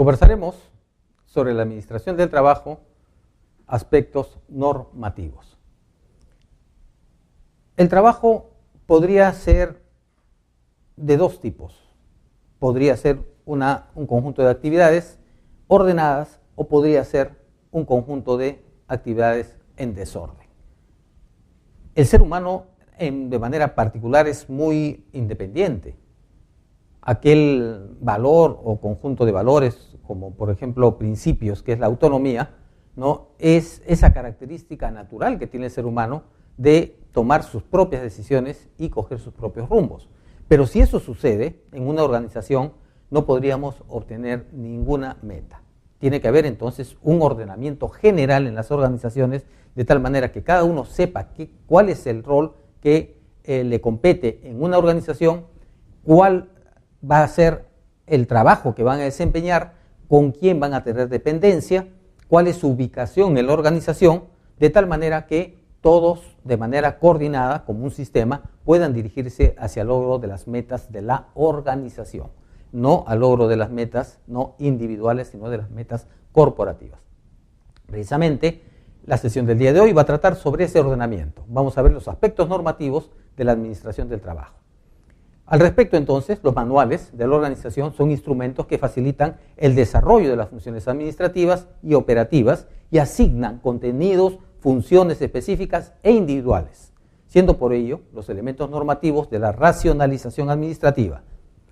Conversaremos sobre la administración del trabajo, aspectos normativos. El trabajo podría ser de dos tipos. Podría ser un conjunto de actividades ordenadas o podría ser un conjunto de actividades en desorden. El ser humano de manera particular es muy independiente. Aquel valor o conjunto de valores, como por ejemplo principios, que es la autonomía, ¿no? Es esa característica natural que tiene el ser humano de tomar sus propias decisiones y coger sus propios rumbos. Pero si eso sucede en una organización, no podríamos obtener ninguna meta. Tiene que haber entonces un ordenamiento general en las organizaciones, de tal manera que cada uno sepa cuál es el rol que le compete en una organización, cuál va a ser el trabajo que van a desempeñar, con quién van a tener dependencia, cuál es su ubicación en la organización, de tal manera que todos de manera coordinada, como un sistema, puedan dirigirse hacia el logro de las metas de la organización, no al logro de las metas no individuales, sino de las metas corporativas. Precisamente, la sesión del día de hoy va a tratar sobre ese ordenamiento. Vamos a ver los aspectos normativos de la administración del trabajo. Al respecto, entonces, los manuales de la organización son instrumentos que facilitan el desarrollo de las funciones administrativas y operativas y asignan contenidos, funciones específicas e individuales, siendo por ello los elementos normativos de la racionalización administrativa.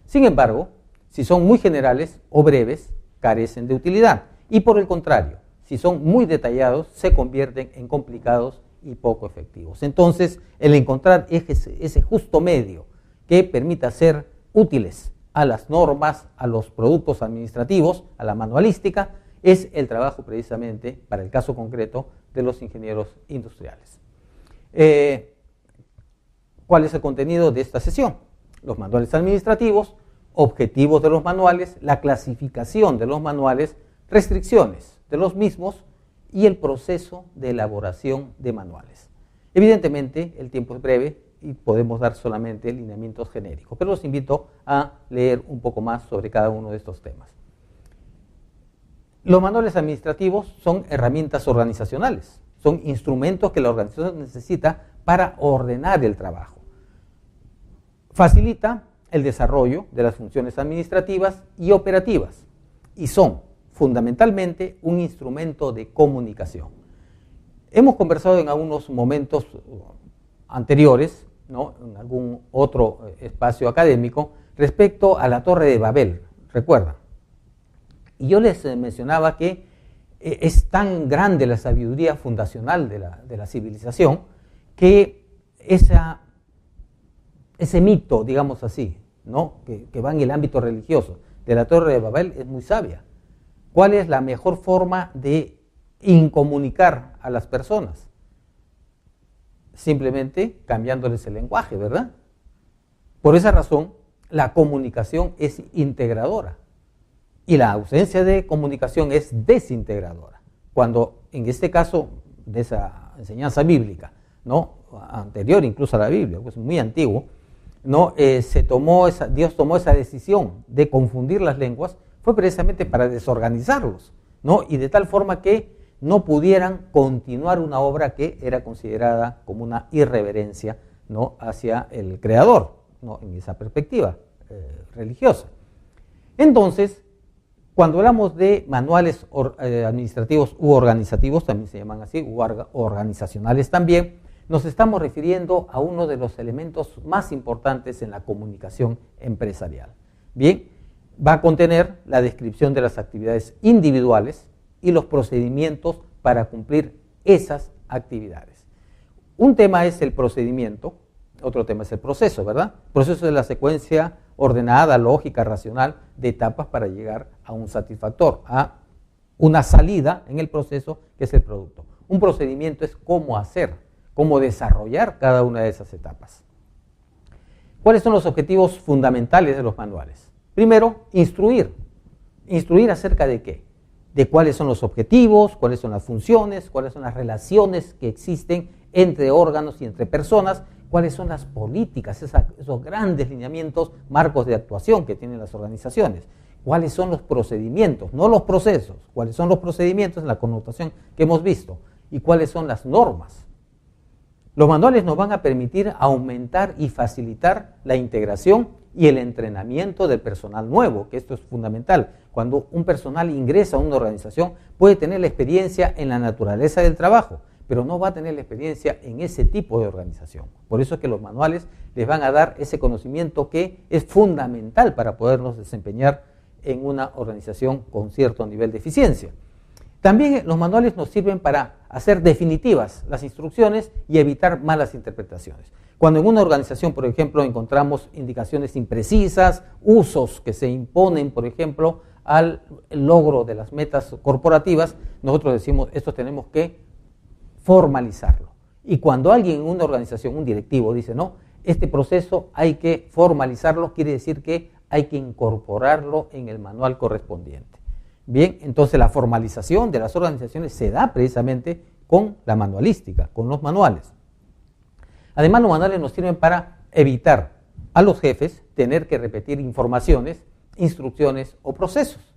Sin embargo, si son muy generales o breves, carecen de utilidad y por el contrario, si son muy detallados, se convierten en complicados y poco efectivos. Entonces, el encontrar ese justo medio que permita ser útiles a las normas, a los productos administrativos, a la manualística, es el trabajo precisamente, para el caso concreto, de los ingenieros industriales. ¿Cuál es el contenido de esta sesión? Los manuales administrativos, objetivos de los manuales, la clasificación de los manuales, restricciones de los mismos y el proceso de elaboración de manuales. Evidentemente, el tiempo es breve y podemos dar solamente lineamientos genéricos, pero los invito a leer un poco más sobre cada uno de estos temas. Los manuales administrativos son herramientas organizacionales, son instrumentos que la organización necesita para ordenar el trabajo. Facilita el desarrollo de las funciones administrativas y operativas y son fundamentalmente un instrumento de comunicación. Hemos conversado en algunos momentos anteriores, ¿no?, en algún otro espacio académico, respecto a la Torre de Babel, ¿recuerdan? Y yo les mencionaba que es tan grande la sabiduría fundacional de la civilización que ese mito, digamos así, ¿no?, que va en el ámbito religioso, de la Torre de Babel es muy sabia. ¿Cuál es la mejor forma de incomunicar a las personas? Simplemente cambiándoles el lenguaje, ¿verdad? Por esa razón, la comunicación es integradora y la ausencia de comunicación es desintegradora. Cuando, en este caso, de esa enseñanza bíblica, ¿no?, anterior incluso a la Biblia, pues muy antiguo, ¿no?, Dios tomó esa decisión de confundir las lenguas, fue precisamente para desorganizarlos, ¿no?, y de tal forma que no pudieran continuar una obra que era considerada como una irreverencia, ¿no?, hacia el Creador, ¿no?, en esa perspectiva religiosa. Entonces, cuando hablamos de manuales administrativos u organizativos, también se llaman así, u organizacionales también, nos estamos refiriendo a uno de los elementos más importantes en la comunicación empresarial. Bien, va a contener la descripción de las actividades individuales y los procedimientos para cumplir esas actividades. Un tema es el procedimiento, otro tema es el proceso, ¿verdad? El proceso es la secuencia ordenada, lógica, racional de etapas para llegar a un satisfactor, a una salida en el proceso que es el producto. Un procedimiento es cómo hacer, cómo desarrollar cada una de esas etapas. ¿Cuáles son los objetivos fundamentales de los manuales? Primero, instruir. ¿Instruir acerca de qué? De cuáles son los objetivos, cuáles son las funciones, cuáles son las relaciones que existen entre órganos y entre personas, cuáles son las políticas, esos grandes lineamientos, marcos de actuación que tienen las organizaciones, cuáles son los procedimientos, no los procesos, cuáles son los procedimientos en la connotación que hemos visto y cuáles son las normas. Los manuales nos van a permitir aumentar y facilitar la integración y el entrenamiento del personal nuevo, que esto es fundamental. Cuando un personal ingresa a una organización, puede tener la experiencia en la naturaleza del trabajo, pero no va a tener la experiencia en ese tipo de organización. Por eso es que los manuales les van a dar ese conocimiento que es fundamental para podernos desempeñar en una organización con cierto nivel de eficiencia. También los manuales nos sirven para hacer definitivas las instrucciones y evitar malas interpretaciones. Cuando en una organización, por ejemplo, encontramos indicaciones imprecisas, usos que se imponen, por ejemplo, al logro de las metas corporativas, nosotros decimos, esto tenemos que formalizarlo. Y cuando alguien en una organización, un directivo, dice, no, este proceso hay que formalizarlo, quiere decir que hay que incorporarlo en el manual correspondiente. Bien, entonces la formalización de las organizaciones se da precisamente con la manualística, con los manuales. Además, los manuales nos sirven para evitar a los jefes tener que repetir informaciones, instrucciones o procesos.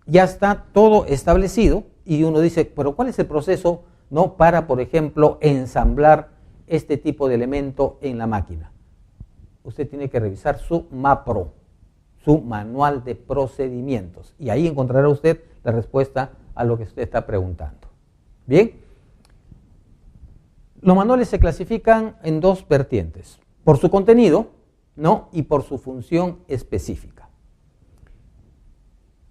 Ya está todo establecido y uno dice, pero ¿cuál es el proceso, no, para, por ejemplo, ensamblar este tipo de elemento en la máquina? Usted tiene que revisar su MAPRO, su manual de procedimientos, y ahí encontrará usted la respuesta a lo que usted está preguntando. Bien, los manuales se clasifican en dos vertientes, por su contenido, ¿no?, y por su función específica.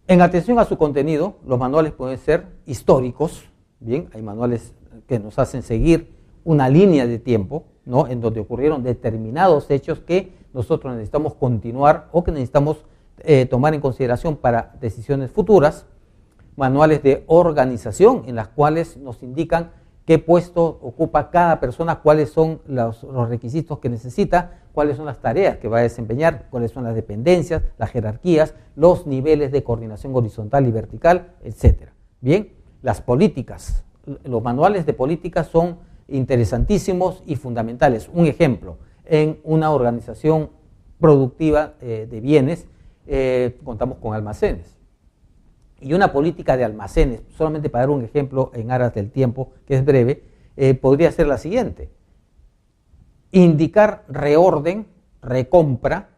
En atención a su contenido, los manuales pueden ser históricos, bien, hay manuales que nos hacen seguir una línea de tiempo, ¿no?, en donde ocurrieron determinados hechos que nosotros necesitamos continuar o que necesitamos tomar en consideración para decisiones futuras. Manuales de organización en las cuales nos indican qué puesto ocupa cada persona, cuáles son los requisitos que necesita, cuáles son las tareas que va a desempeñar, cuáles son las dependencias, las jerarquías, los niveles de coordinación horizontal y vertical, etc. Bien, las políticas, los manuales de políticas son interesantísimos y fundamentales. Un ejemplo, en una organización productiva de bienes, contamos con almacenes. Y una política de almacenes, solamente para dar un ejemplo en aras del tiempo, que es breve, podría ser la siguiente. Indicar reorden, recompra,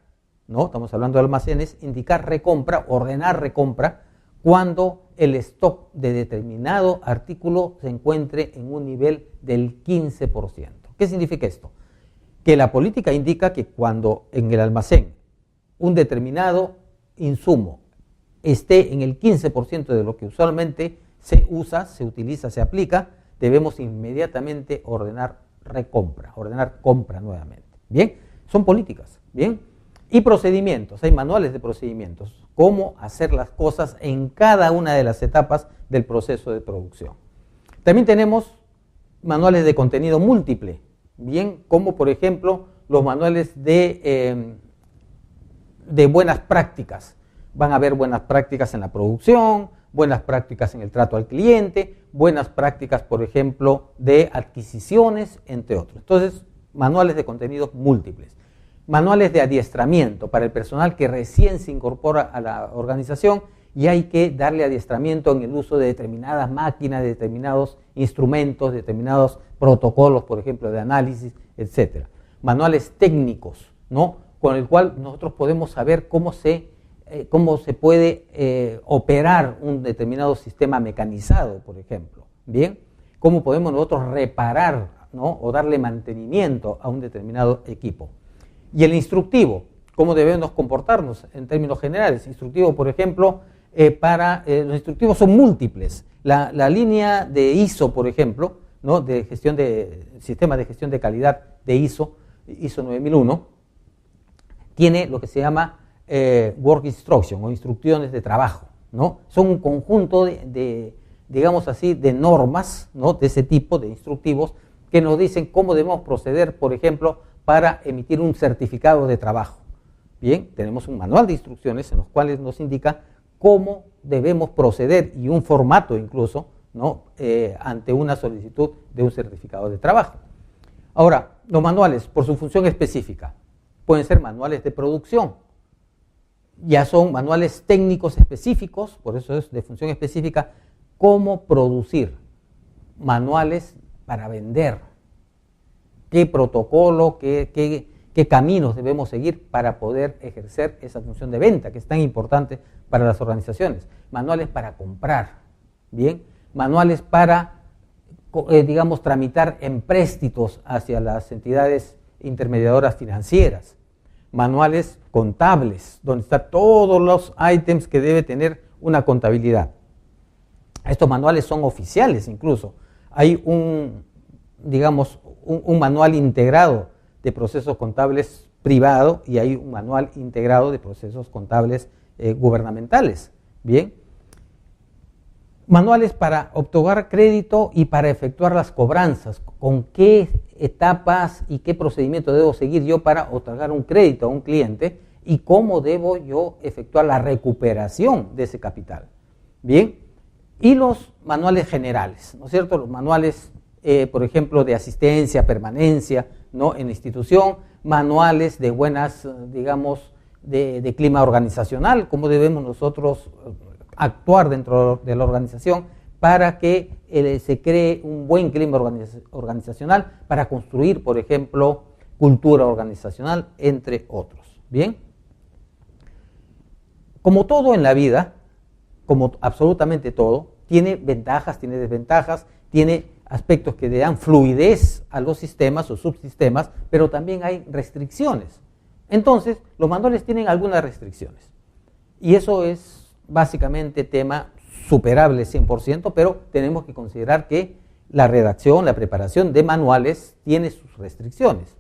¿no? Estamos hablando de almacenes, indicar recompra, ordenar recompra, cuando el stock de determinado artículo se encuentre en un nivel del 15%. ¿Qué significa esto? Que la política indica que cuando en el almacén un determinado insumo esté en el 15% de lo que usualmente se usa, se utiliza, se aplica, debemos inmediatamente ordenar recompra, ordenar compra nuevamente. Bien, son políticas, bien. Y procedimientos, hay manuales de procedimientos, cómo hacer las cosas en cada una de las etapas del proceso de producción. También tenemos manuales de contenido múltiple, bien, como por ejemplo los manuales de buenas prácticas. Van a haber buenas prácticas en la producción, buenas prácticas en el trato al cliente, buenas prácticas, por ejemplo, de adquisiciones, entre otros. Entonces, manuales de contenidos múltiples. Manuales de adiestramiento para el personal que recién se incorpora a la organización y hay que darle adiestramiento en el uso de determinadas máquinas, de determinados instrumentos, de determinados protocolos, por ejemplo, de análisis, etc. Manuales técnicos, ¿no?, con el cual nosotros podemos saber cómo se puede operar un determinado sistema mecanizado, por ejemplo. Bien, cómo podemos nosotros reparar, ¿no?, o darle mantenimiento a un determinado equipo. Y el instructivo, cómo debemos comportarnos en términos generales. Instructivo, por ejemplo, los instructivos son múltiples. La línea de ISO, por ejemplo, ¿no?, de gestión sistema de gestión de calidad de ISO 9001, tiene lo que se llama work instruction o instrucciones de trabajo, ¿no? Son un conjunto digamos así, de normas, ¿no?, de ese tipo de instructivos que nos dicen cómo debemos proceder, por ejemplo, para emitir un certificado de trabajo. Bien, tenemos un manual de instrucciones en los cuales nos indica cómo debemos proceder y un formato incluso, ¿no?, ante una solicitud de un certificado de trabajo. Ahora, los manuales, por su función específica, pueden ser manuales de producción. Ya son manuales técnicos específicos, por eso es de función específica, cómo producir manuales para vender, qué protocolo, qué caminos debemos seguir para poder ejercer esa función de venta, que es tan importante para las organizaciones. Manuales para comprar, ¿bien? Manuales para, digamos, tramitar empréstitos hacia las entidades intermediadoras financieras. Manuales contables, donde están todos los ítems que debe tener una contabilidad. Estos manuales son oficiales incluso. Hay digamos, un manual integrado de procesos contables privado y hay un manual integrado de procesos contables gubernamentales. Bien. Manuales para otorgar crédito y para efectuar las cobranzas. ¿Con qué etapas y qué procedimiento debo seguir yo para otorgar un crédito a un cliente y cómo debo yo efectuar la recuperación de ese capital? Bien. Y los manuales generales, ¿no es cierto? Los manuales, por ejemplo, de asistencia, permanencia, ¿no?, en la institución, manuales de buenas, digamos, de clima organizacional, cómo debemos nosotros actuar dentro de la organización para que se cree un buen clima organizacional, para construir, por ejemplo, cultura organizacional, entre otros. Bien. Como todo en la vida, como absolutamente todo, tiene ventajas, tiene desventajas, tiene aspectos que le dan fluidez a los sistemas o subsistemas, pero también hay restricciones. Entonces, los manuales tienen algunas restricciones. Y eso es básicamente tema superable 100%, pero tenemos que considerar que la redacción, la preparación de manuales tiene sus restricciones.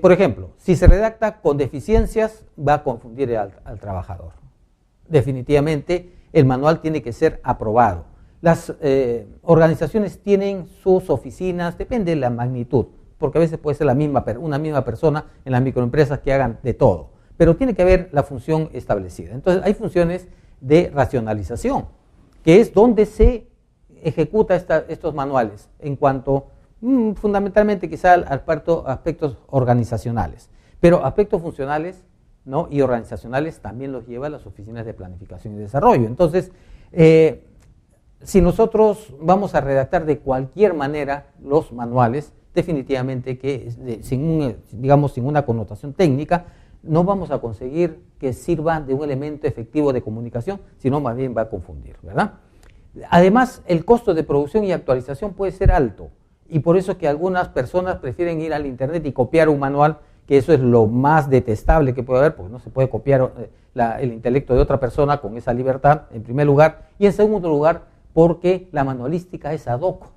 Por ejemplo, si se redacta con deficiencias, va a confundir al trabajador. Definitivamente, el manual tiene que ser aprobado. Las organizaciones tienen sus oficinas, depende de la magnitud, porque a veces puede ser una misma persona en las microempresas que hagan de todo, pero tiene que haber la función establecida. Entonces, hay funciones de racionalización, que es donde se ejecuta estos manuales, en cuanto fundamentalmente quizá a aspectos organizacionales, pero aspectos funcionales, ¿no?, y organizacionales también los lleva las oficinas de planificación y desarrollo. Entonces, si nosotros vamos a redactar de cualquier manera los manuales, definitivamente que sin una connotación técnica, no vamos a conseguir que sirva de un elemento efectivo de comunicación, sino más bien va a confundir, ¿verdad? Además, el costo de producción y actualización puede ser alto, y por eso es que algunas personas prefieren ir al internet y copiar un manual, que eso es lo más detestable que puede haber, porque no se puede copiar el intelecto de otra persona con esa libertad, en primer lugar, y en segundo lugar, porque la manualística es ad hoc.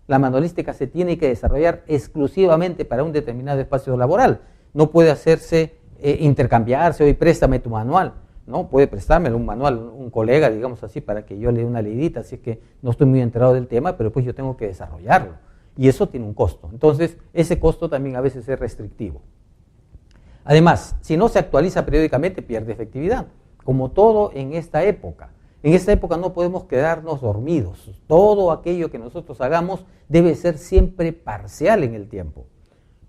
La manualística se tiene que desarrollar exclusivamente para un determinado espacio laboral. No puede hacerse, intercambiarse, hoy préstame tu manual, ¿no? Puede prestármelo un manual, un colega, digamos así, para que yo le dé una leidita, así es que no estoy muy enterado del tema, pero pues yo tengo que desarrollarlo. Y eso tiene un costo. Entonces, ese costo también a veces es restrictivo. Además, si no se actualiza periódicamente, pierde efectividad, como todo en esta época. En esta época no podemos quedarnos dormidos. Todo aquello que nosotros hagamos debe ser siempre parcial en el tiempo,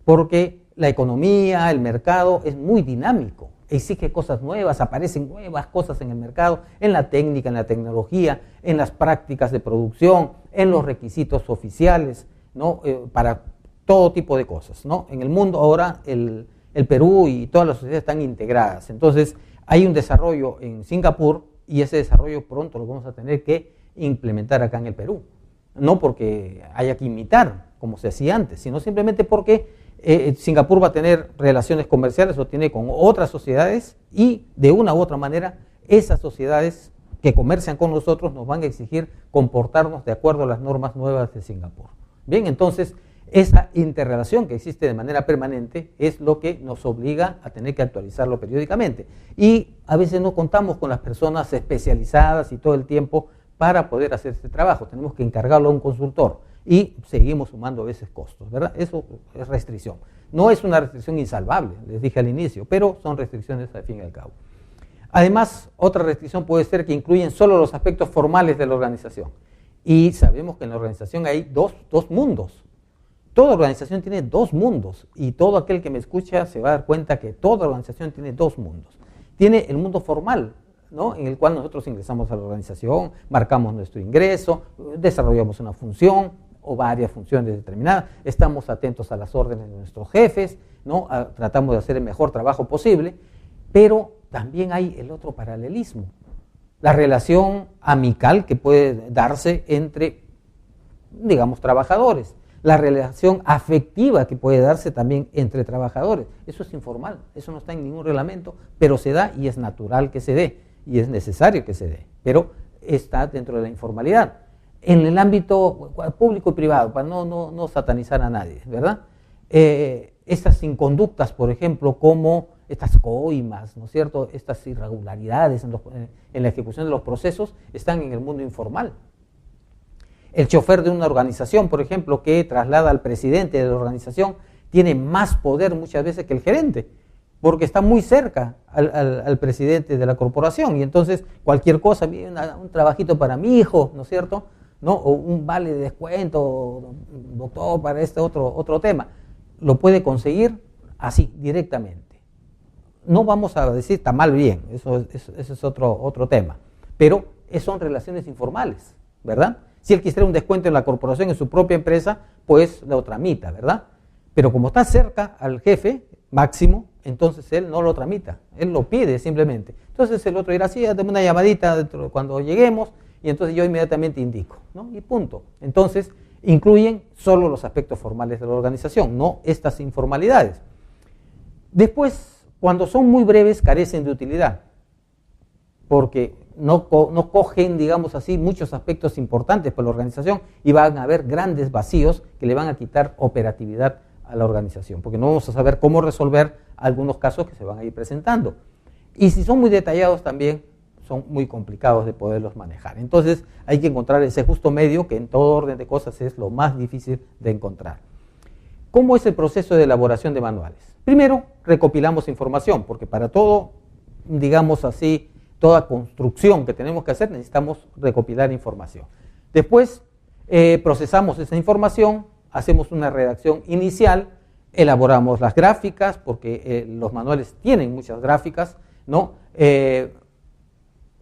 porque la economía, el mercado es muy dinámico, exige cosas nuevas, aparecen nuevas cosas en el mercado, en la técnica, en la tecnología, en las prácticas de producción, en los requisitos oficiales, ¿no? Para todo tipo de cosas, ¿no? En el mundo ahora el Perú y todas las sociedades están integradas, entonces hay un desarrollo en Singapur y ese desarrollo pronto lo vamos a tener que implementar acá en el Perú. No porque haya que imitar como se hacía antes, sino simplemente porque Singapur va a tener relaciones comerciales o tiene con otras sociedades y de una u otra manera esas sociedades que comercian con nosotros nos van a exigir comportarnos de acuerdo a las normas nuevas de Singapur. Bien, entonces esa interrelación que existe de manera permanente es lo que nos obliga a tener que actualizarlo periódicamente. Y a veces no contamos con las personas especializadas y todo el tiempo para poder hacer este trabajo. Tenemos que encargarlo a un consultor y seguimos sumando a veces costos, ¿verdad? Eso es restricción. No es una restricción insalvable, les dije al inicio, pero son restricciones al fin y al cabo. Además, otra restricción puede ser que incluyen solo los aspectos formales de la organización. Y sabemos que en la organización hay dos mundos. Toda organización tiene dos mundos y todo aquel que me escucha se va a dar cuenta que toda organización tiene dos mundos. tiene el mundo formal, ¿no? En el cual nosotros ingresamos a la organización, marcamos nuestro ingreso, desarrollamos una función o varias funciones determinadas, estamos atentos a las órdenes de nuestros jefes, ¿no? Tratamos de hacer el mejor trabajo posible, pero también hay el otro paralelismo, la relación amical que puede darse entre, digamos, trabajadores, la relación afectiva que puede darse también entre trabajadores. Eso es informal, eso no está en ningún reglamento, pero se da y es natural que se dé, y es necesario que se dé, pero está dentro de la informalidad. En el ámbito público y privado, para no satanizar a nadie, ¿verdad? Estas inconductas, por ejemplo, como estas coimas, ¿no es cierto?, estas irregularidades en la ejecución de los procesos, están en el mundo informal. El chofer de una organización, por ejemplo, que traslada al presidente de la organización, tiene más poder muchas veces que el gerente, porque está muy cerca al presidente de la corporación, y entonces cualquier cosa, un trabajito para mi hijo, ¿no es cierto?, ¿no? O un vale de descuento, doctor, para este otro tema, lo puede conseguir así, directamente. No vamos a decir está mal bien, eso es otro tema, pero son relaciones informales, ¿verdad? Si él quisiera un descuento en la corporación, en su propia empresa, pues lo tramita, ¿verdad? Pero como está cerca al jefe máximo, entonces él no lo tramita, él lo pide simplemente. Entonces el otro dirá, sí, dame una llamadita cuando lleguemos, y entonces yo inmediatamente indico, ¿no? Y punto. Entonces incluyen solo los aspectos formales de la organización, no estas informalidades. Después, cuando son muy breves, carecen de utilidad, porque no cogen, digamos así, muchos aspectos importantes para la organización y van a haber grandes vacíos que le van a quitar operatividad a la organización, porque no vamos a saber cómo resolver algunos casos que se van a ir presentando. Y si son muy detallados también, son muy complicados de poderlos manejar. Entonces hay que encontrar ese justo medio, que en todo orden de cosas es lo más difícil de encontrar. ¿Cómo es el proceso de elaboración de manuales? Primero, recopilamos información, porque para todo, digamos así, toda construcción que tenemos que hacer, necesitamos recopilar información. Después, procesamos esa información, hacemos una redacción inicial, elaboramos las gráficas, porque los manuales tienen muchas gráficas, ¿no?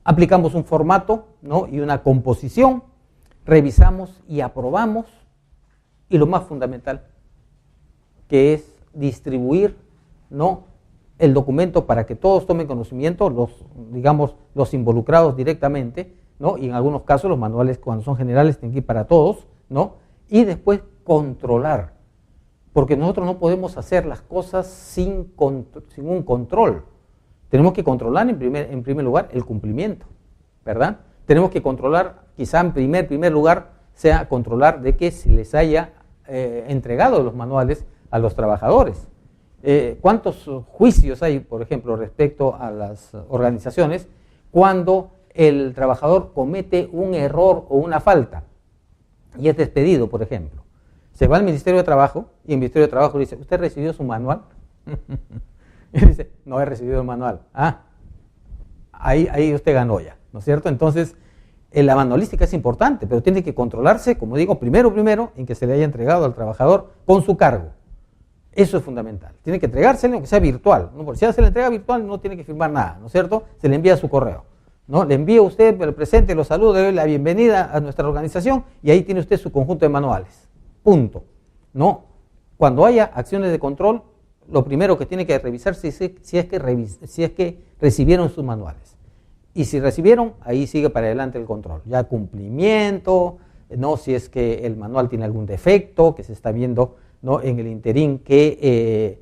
Aplicamos un formato, ¿no?, y una composición, revisamos y aprobamos, y lo más fundamental, que es distribuir, ¿no?, el documento para que todos tomen conocimiento, los involucrados directamente, ¿no?, y en algunos casos los manuales, cuando son generales, tienen que ir para todos, ¿no?, y después controlar, porque nosotros no podemos hacer las cosas sin un control. Tenemos que controlar en primer lugar el cumplimiento, ¿verdad? Tenemos que controlar, quizá en primer lugar, sea controlar de que se les haya entregado los manuales a los trabajadores. ¿Cuántos juicios hay, por ejemplo, respecto a las organizaciones cuando el trabajador comete un error o una falta y es despedido, por ejemplo? Se va al Ministerio de Trabajo y el Ministerio de Trabajo le dice, ¿usted recibió su manual? Y dice, no he recibido el manual. Ahí usted ganó ya, ¿no es cierto? Entonces, la manualística es importante, pero tiene que controlarse, como digo, primero, en que se le haya entregado al trabajador con su cargo. Eso es fundamental. Tiene que entregárselo, aunque sea virtual, ¿no? Porque si ya se le entrega virtual, no tiene que firmar nada, ¿no es cierto? Se le envía su correo, ¿no? Le envía usted el presente, los saludos, le doy la bienvenida a nuestra organización y ahí tiene usted su conjunto de manuales. Punto. ¿No? Cuando haya acciones de control, lo primero que tiene que revisar si es que recibieron sus manuales. Y si recibieron, ahí sigue para adelante el control. Ya cumplimiento, ¿no?, si es que el manual tiene algún defecto que se está viendo, ¿no?, en el interín que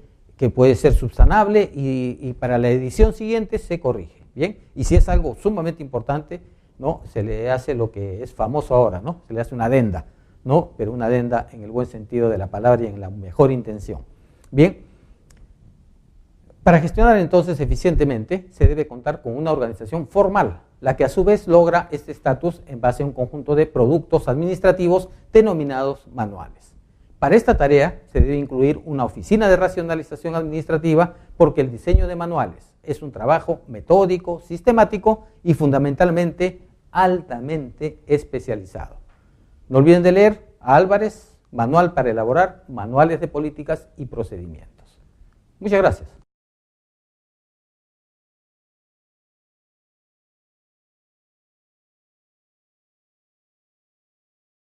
puede ser subsanable y para la edición siguiente se corrige. ¿Bien? Y si es algo sumamente importante, ¿no?, se le hace lo que es famoso ahora, ¿no? Se le hace una adenda, ¿no? Pero una adenda en el buen sentido de la palabra y en la mejor intención. Bien. Para gestionar entonces eficientemente se debe contar con una organización formal, la que a su vez logra este estatus en base a un conjunto de productos administrativos denominados manuales. Para esta tarea se debe incluir una oficina de racionalización administrativa porque el diseño de manuales es un trabajo metódico, sistemático y fundamentalmente altamente especializado. No olviden de leer a Álvarez, Manual para elaborar manuales de políticas y procedimientos. Muchas gracias.